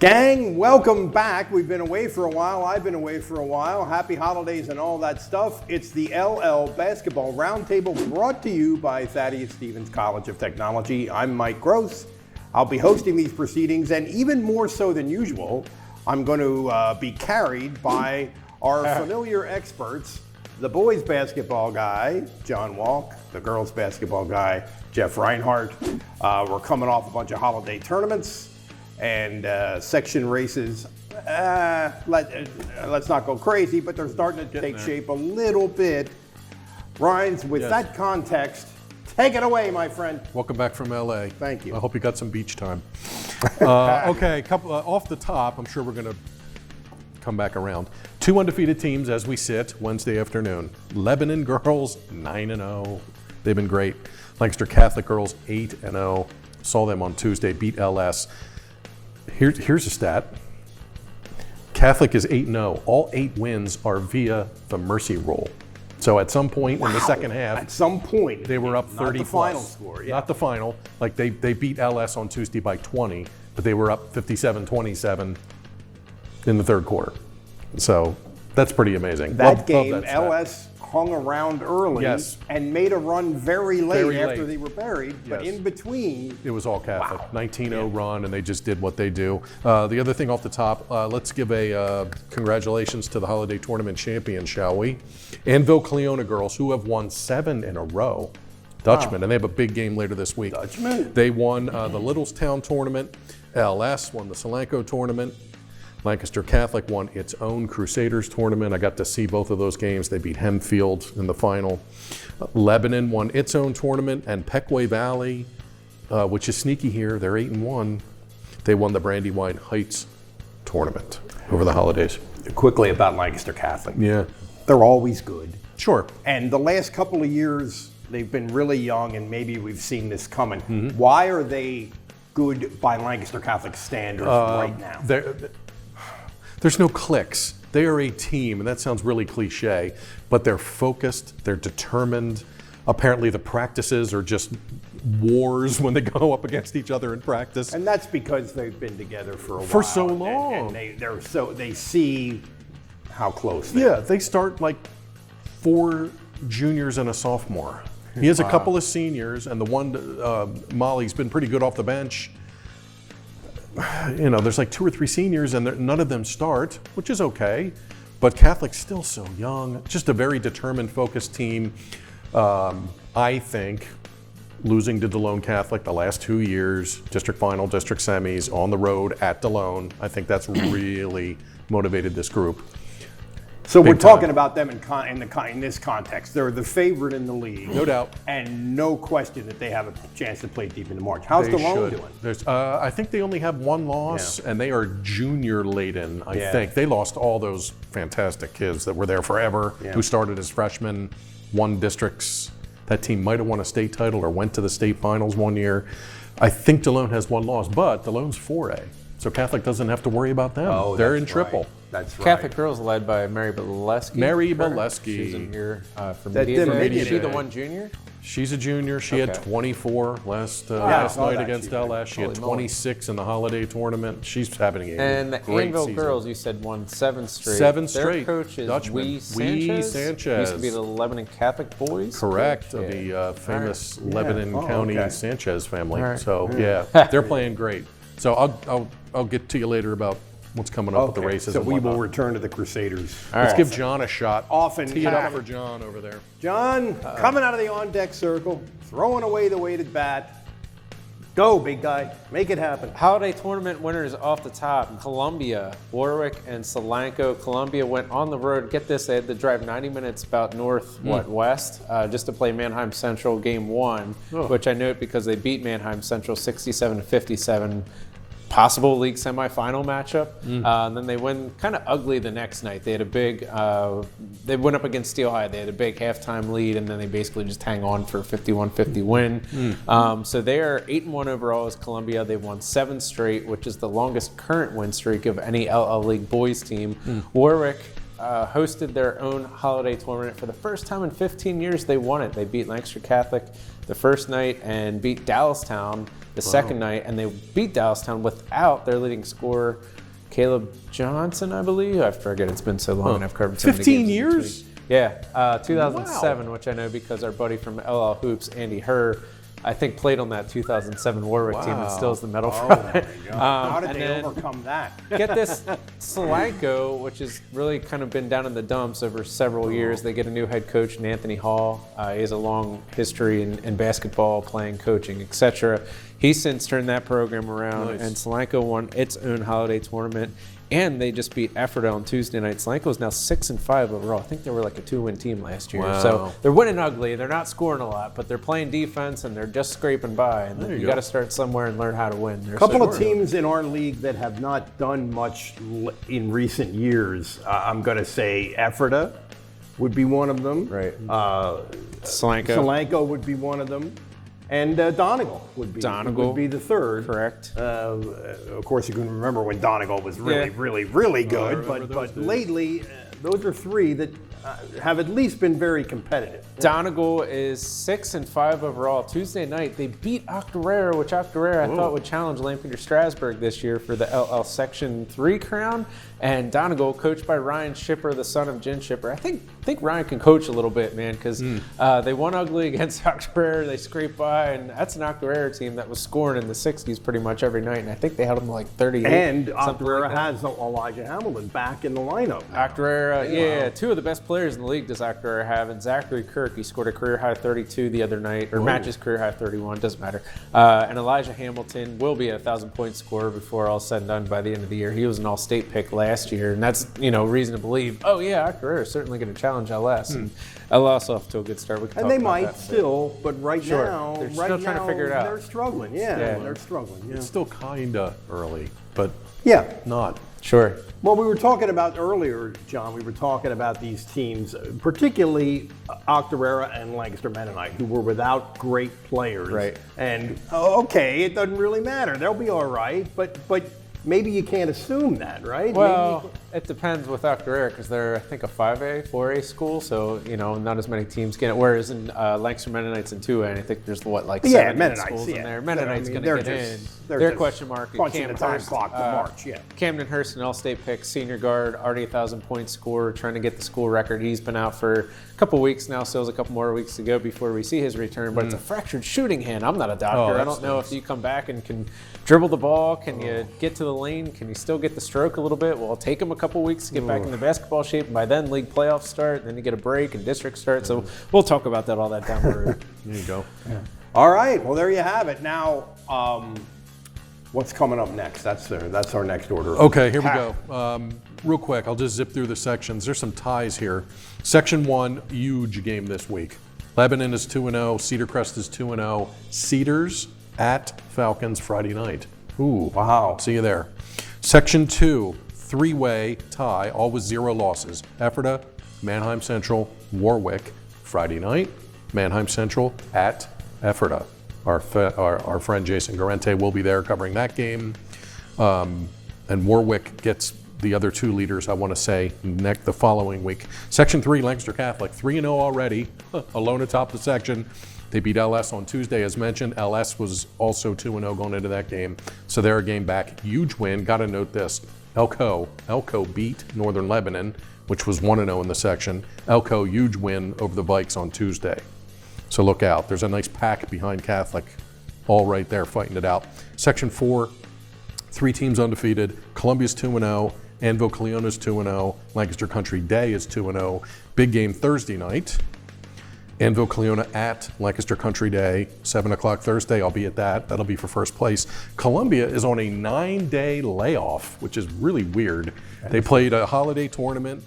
Gang, welcome back. We've been away for a while. I've been away for a while. Happy holidays and all that stuff. It's the LL Basketball Roundtable brought to you by Thaddeus Stevens College of Technology. I'm Mike Gross. I'll be hosting these proceedings, and even more so than usual, I'm going to be carried by our familiar experts, the boys basketball guy, John Walk, the girls basketball guy, Jeff Reinhardt. We're coming off a bunch of holiday tournaments and section races. Let's not go crazy, but they're starting to take shape a little bit. Rhines, with that context, take it away, my friend. Welcome back from LA. Thank you. I hope you got some beach time. Okay, couple off the top, I'm sure we're going to come back around. 2 undefeated teams as we sit Wednesday afternoon. Lebanon girls 9-0. They've been great. Lancaster Catholic girls 8-0. Saw them on Tuesday, beat LS. Here's a stat. Catholic is 8-0. All 8 wins are via the mercy roll. So at some point in the second half, at some point, they were up 30 not the plus. Final score, yeah. Not the final. Like they beat LS on Tuesday by 20, but they were up 57-27 in the third quarter. So that's pretty amazing. That game, LS hung around early and made a run very late after they were buried, but in between. It was all Catholic. 19-0 run, and they just did what they do. The other thing off the top, let's give a congratulations to the Holiday Tournament champions, shall we? Anvil Cleona girls, who have won 7 in a row. Dutchmen, and they have a big game later this week. Dutchmen. They won the Littlestown tournament. LS won the Solanco tournament. Lancaster Catholic won its own Crusaders tournament. I got to see both of those games. They beat Hemfield in the final. Lebanon won its own tournament, and Pequay Valley, which is sneaky here, they're 8-1. They won the Brandywine Heights tournament over the holidays. Quickly about Lancaster Catholic. Yeah. They're always good. Sure. And the last couple of years, they've been really young, and maybe we've seen this coming. Why are they good by Lancaster Catholic standards right now? There's no cliques. They are a team, and that sounds really cliche, but they're focused, they're determined. Apparently the practices are just wars when they go up against each other in practice. And that's because they've been together for a while. For so long. And they see how close they are. Yeah, they start like 4 juniors and a sophomore. He has a couple of seniors, and the one, Molly's been pretty good off the bench. You know, there's like 2 or 3 seniors, and none of them start, which is okay. But Catholic's still so young. Just a very determined, focused team. I think losing to DeLone Catholic the last 2 years, district final, district semis, on the road at DeLone, I think that's really motivated this group. So we're talking about them in this context. They're the favorite in the league. No doubt. And no question that they have a chance to play deep into March. How's DeLone doing? I think they only have 1 loss, and they are junior laden, I think. They lost all those fantastic kids that were there forever, who started as freshmen, won districts. That team might have won a state title or went to the state finals one year. I think DeLone has 1 loss, but DeLone's 4A. So Catholic doesn't have to worry about them. Oh, they're in triple. Right. That's right. Catholic girls led by Mary Bolesky. Mary Bolesky. She's in here from That Media Day. Media Is she Day. the one junior? She's a junior. She had 24 last night against LS. She had 26 in the holiday tournament. She's having a And the great Anvil season. girls, you said, won 7 straight. 7 Their straight. coach is Dutchman. Wee Sanchez. Used to be the Lebanon Catholic boys. Correct, coach. of the famous Lebanon County Sanchez family. Right. So they're playing great. So I'll get to you later about what's coming up with the races. So and we will whatnot. return to the Crusaders. Let's give John a shot. Tee it up for John over there. John, coming out of the on-deck circle, throwing away the weighted bat. Go, big guy. Make it happen. Holiday tournament winners off the top. Columbia, Warwick, and Solanco. Columbia went on the road. Get this, they had to drive 90 minutes about west, just to play Mannheim Central game 1, which I note because they beat Mannheim Central 67-57. Possible league semifinal matchup. And then they win kind of ugly the next night. They had a big, they went up against Steel High. They had a big halftime lead, and then they basically just hang on for a 51-50 win. So they are 8-1 overall as Columbia. They've won 7 straight, which is the longest current win streak of any LL League boys team. Warwick hosted their own holiday tournament for the first time in 15 years. They won it. They beat Lancaster Catholic the first night and beat Dallastown the second night, and they beat Dallastown without their leading scorer, Caleb Johnson, I believe. I forget, it's been so long, and I've covered so many 15 games in years? between. Yeah, 2007, which I know because our buddy from LL Hoops, Andy Herr, I think played on that 2007 Warwick team and steals the medal from it. How did they then overcome that? Get this, Solanco, which has really kind of been down in the dumps over several years. They get a new head coach, Anthony Hall. He has a long history in basketball, playing, coaching, etc. He's since turned that program around, and Solanco won its own holiday tournament. And they just beat Ephrata on Tuesday night. Solanco is now 6-5 overall. I think they were like a 2-win team last year. So they're winning ugly. They're not scoring a lot, but they're playing defense and they're just scraping by. And you got to start somewhere and learn how to win. A couple of teams in our league that have not done much in recent years. I'm going to say Ephrata would be one of them. Right. Solanco would be one of them. And Donegal would be the third. Correct. Of course, you can remember when Donegal was really good. But lately, those are three that have at least been very competitive. Donegal is 6-5 overall. Tuesday night, they beat Octorara, which Octorara I thought would challenge Lampeter Strasburg this year for the LL Section 3 crown. And Donegal, coached by Ryan Shipper, the son of Jen Shipper. I think Ryan can coach a little bit, man, because they won ugly against Octorara. They scraped by, and that's an Octorara team that was scoring in the 60s pretty much every night. And I think they held them like 38. And Octorara has Elijah Hamilton back in the lineup. Octorara, two of the best players in the league does Octorara have. And Zachary Kirk, he scored a career high 32 the other night, or matches career high 31, doesn't matter. And Elijah Hamilton will be a 1,000-point scorer before all said and done by the end of the year. He was an all-state pick last year, and that's reason to believe. Octorara is certainly going to challenge LS, and LS off to a good start. And they might still, but right now they're still trying to figure it out. They're struggling. They're struggling. It's still kind of early, but not. Sure. Well, we were talking about earlier, John, we were talking about these teams, particularly Octorara and Lancaster Mennonite, who were without great players. Right. And, it doesn't really matter. They'll be all right, but maybe you can't assume that, right? Well, it depends with Octorara because they're, I think, a 5A, 4A school, so, not as many teams get it. Whereas in Lancaster Mennonites and 2A, I think there's, 7 schools in there. Mennonites going to get in. Their question mark is Camden Hurst. Camden Hurst, an all-state pick, senior guard, already a 1,000-point scorer, trying to get the school record. He's been out for a couple weeks now, still has a couple more weeks to go before we see his return, but it's a fractured shooting hand. I'm not a doctor. I don't know if you come back and can dribble the ball. Can you get to the lane? Can you still get the stroke a little bit? Well, it'll take him a couple weeks to get back into basketball shape, and by then league playoffs start, then you get a break and district start. So we'll talk about all that down the road. There you go. Yeah. All right, well, there you have it. Now, what's coming up next? That's our next order. Okay, here we go. Real quick, I'll just zip through the sections. There's some ties here. Section 1, huge game this week. Lebanon is 2-0. Cedar Crest is 2-0. Cedars at Falcons Friday night. Ooh, wow. See you there. Section 2, three-way tie, all with 0 losses. Ephrata, Manheim Central, Warwick Friday night. Manheim Central at Ephrata. Our friend Jason Garente will be there covering that game. And Warwick gets the other 2 leaders, I want to say, the following week. Section 3, Lancaster Catholic, 3-0 already, alone atop the section. They beat LS on Tuesday, as mentioned. LS was also 2-0 going into that game, so they're a game back. Huge win. Got to note this. Elko beat Northern Lebanon, which was 1-0 in the section. Elko, huge win over the Vikes on Tuesday. So look out. There's a nice pack behind Catholic, all right there fighting it out. Section 4, 3 teams undefeated. Columbia's 2-0. Anvil Cleona's 2-0. Lancaster Country Day is 2-0. Big game Thursday night. Anvil Cleona at Lancaster Country Day, 7 o'clock Thursday. I'll be at that. That'll be for first place. Columbia is on a 9-day layoff, which is really weird. They played a holiday tournament,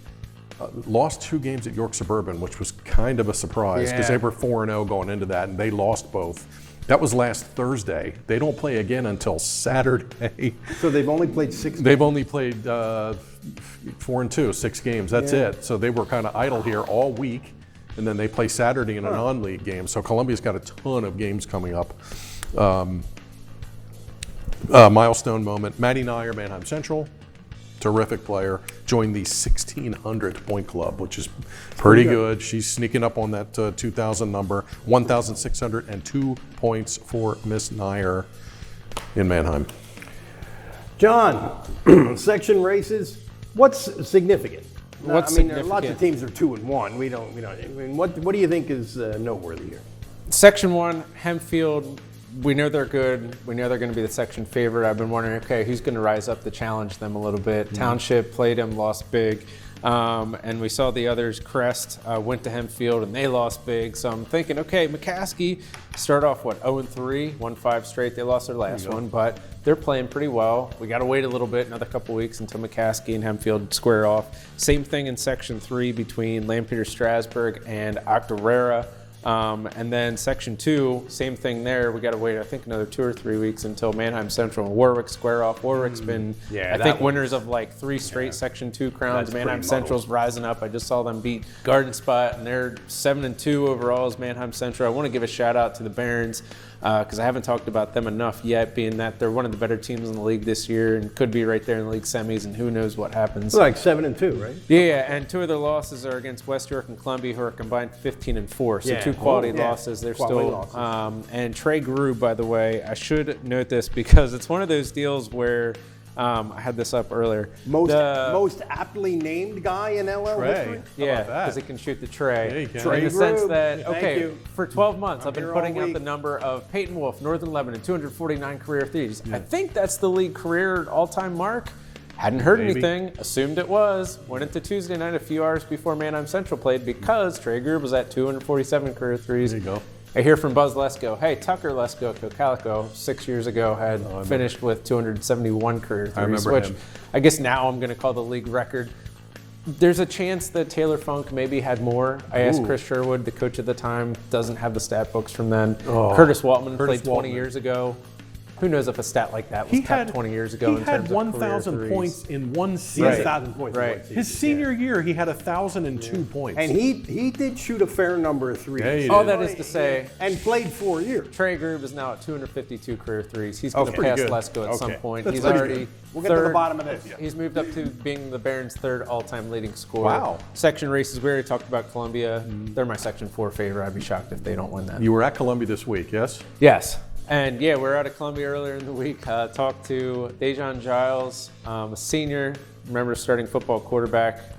lost 2 games at York Suburban, which was kind of a surprise because they were 4-0 going into that, and they lost both. That was last Thursday. They don't play again until Saturday. So they've only played 6 games? They've only played 4 and 2, 6 games. That's it. So they were kind of idle here all week. And then they play Saturday in a non-league game. So Columbia's got a ton of games coming up. Milestone moment. Maddie Nyer, Manheim Central, terrific player, joined the 1,600 point club, which is pretty good. She's sneaking up on that 2,000 number. 1,602 points for Miss Nyer. in Mannheim. John, section races, what's significant? What's I mean, significant? lots of teams are 2-1. We don't. I mean, what do you think is noteworthy here? Section 1, Hempfield, we know they're good. We know they're going to be the section favorite. I've been wondering, okay, who's going to rise up to challenge them a little bit? Township played them, lost big. And we saw the others, Crest, went to Hempfield, and they lost big. So I'm thinking, okay, McCaskey start off, 0-3, won 5 straight. They lost their last one, but they're playing pretty well. We got to wait a little bit, another couple weeks until McCaskey and Hempfield square off. Same thing in Section 3 between Lampeter Strasburg and Octorara. And then Section 2, same thing there. We got to wait, I think, another 2 or 3 weeks until Mannheim Central and Warwick square off. Warwick's been, I think, winners of like 3 straight Section 2 crowns. Mannheim Central's rising up. I just saw them beat Garden Spot, and they're 7-2 overall as Mannheim Central. I want to give a shout out to the Barons because I haven't talked about them enough yet, being that they're one of the better teams in the league this year and could be right there in the league semis, and who knows what happens. It's like 7-2, right? Yeah, and 2 of their losses are against West York and Columbia, who are combined 15-4. So 2 quality losses. They're Quality still. losses. And Trey Grew, by the way, I should note this because it's one of those deals where I had this up earlier. Most aptly named guy in LL history. Yeah, about that? because it can shoot the tray. Yeah, you can. Trey In the sense Grew. that, Thank okay, you. for 12 months, I've been here putting all out week. the number of Peyton Wolf, Northern Lebanon, 249 career threes. I think that's the league career all-time mark. Hadn't heard anything, assumed it was. Went into Tuesday night a few hours before Mannheim Central played because Trey Grew was at 247 career threes. There you go. I hear from Buzz Lesko, hey, Tucker Lesko at Cocalico 6 years ago had finished with 271 career threes, remember which him. I guess now I'm going to call the league record. There's a chance that Taylor Funk maybe had more. I asked Chris Sherwood, the coach at the time, doesn't have the stat books from then. Curtis Waltman played 20 years ago. Who knows if a stat like that was kept 20 years ago in terms of career 1,000 threes. points in one season. 1,000 points. Right. In one season. His senior year, he had 1,002 points. And he did shoot a fair number of threes. Yeah, he All did. that is to say, And played 4 years. Trey Grube is now at 252 career threes. He's going to pretty pass good. Lesko at some Okay. point. That's He's pretty already good. We'll get to the third. bottom of this. He's moved up to being the Barons' third all-time leading scorer. Wow. Section races, we already talked about Columbia. They're my Section 4 favorite. I'd be shocked if they don't win that. You were at Columbia this week, yes? Yes. And yeah, we're out of Columbia earlier in the week. Talked to Dejan Giles, a senior, remember starting football quarterback,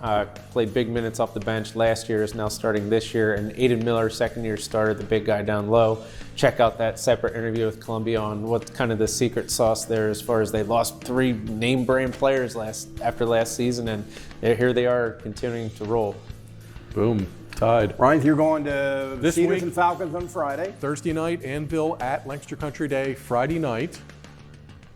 played big minutes off the bench last year, is now starting this year. And Aiden Miller, second-year starter, the big guy down low. Check out that separate interview with Columbia on what kind of the secret sauce there as far as they lost 3 name-brand players after last season, and here they are continuing to roll. Boom. Tied. Ryan, you're going to This Cedars week- and Falcons on Friday. Thursday night, Anvil at Lancaster Country Day. Friday night,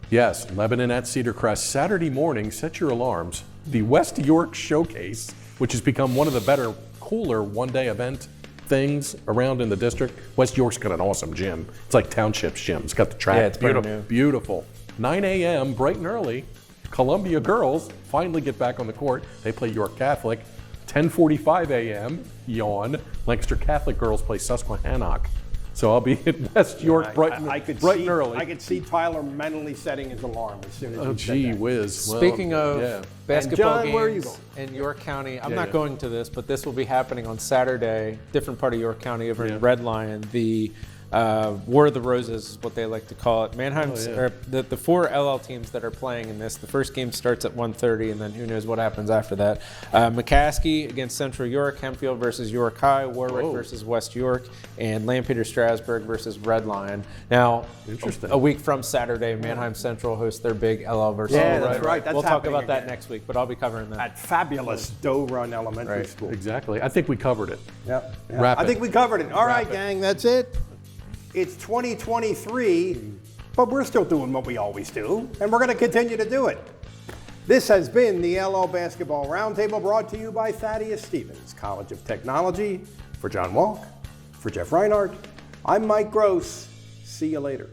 yes, Lebanon at Cedar Crest. Saturday morning, set your alarms. The West York Showcase, which has become one of the better, cooler one-day event things around in the district. West York's got an awesome gym. It's like Township's gym. It's got the track. Yeah, it's brand beautiful. new. Beautiful. 9 a.m., bright and early. Columbia girls finally get back on the court. They play York Catholic. 10:45 a.m., yawn. Lancaster Catholic girls play Susquehannock. So I'll be at West York bright and I could bright see, and early. I could see Tyler mentally setting his alarm as soon as Oh, he said gee that. whiz. Well, Speaking of yeah. basketball And John, where are you games in York County, I'm Yeah, not yeah. going to this, but this will be happening on Saturday, different part of York County over Yeah. in Red Lion. The War of the Roses is what they like to call it. Mannheim's, yeah. or the 4 LL teams that are playing in this. The first game starts at 1:30, and then who knows what happens after that. McCaskey against Central York, Hempfield versus York High, Warwick Whoa. versus West York, and Lampeter Strasburg versus Red Lion. Now, Interesting. a week from Saturday, Mannheim Central hosts their big LL versus. Yeah, Warwick. that's right. That's we'll talk happening about that again. next week, but I'll be covering that. At fabulous Doe Run Elementary Right. School. Exactly. I think we covered it. Yep. Wrap I it. think we covered it. All right, it. gang, that's it. It's 2023, but we're still doing what we always do, and we're going to continue to do it. This has been the LL Basketball Roundtable, brought to you by Thaddeus Stevens College of Technology. For John Walk, for Jeff Reinhardt, I'm Mike Gross. See you later.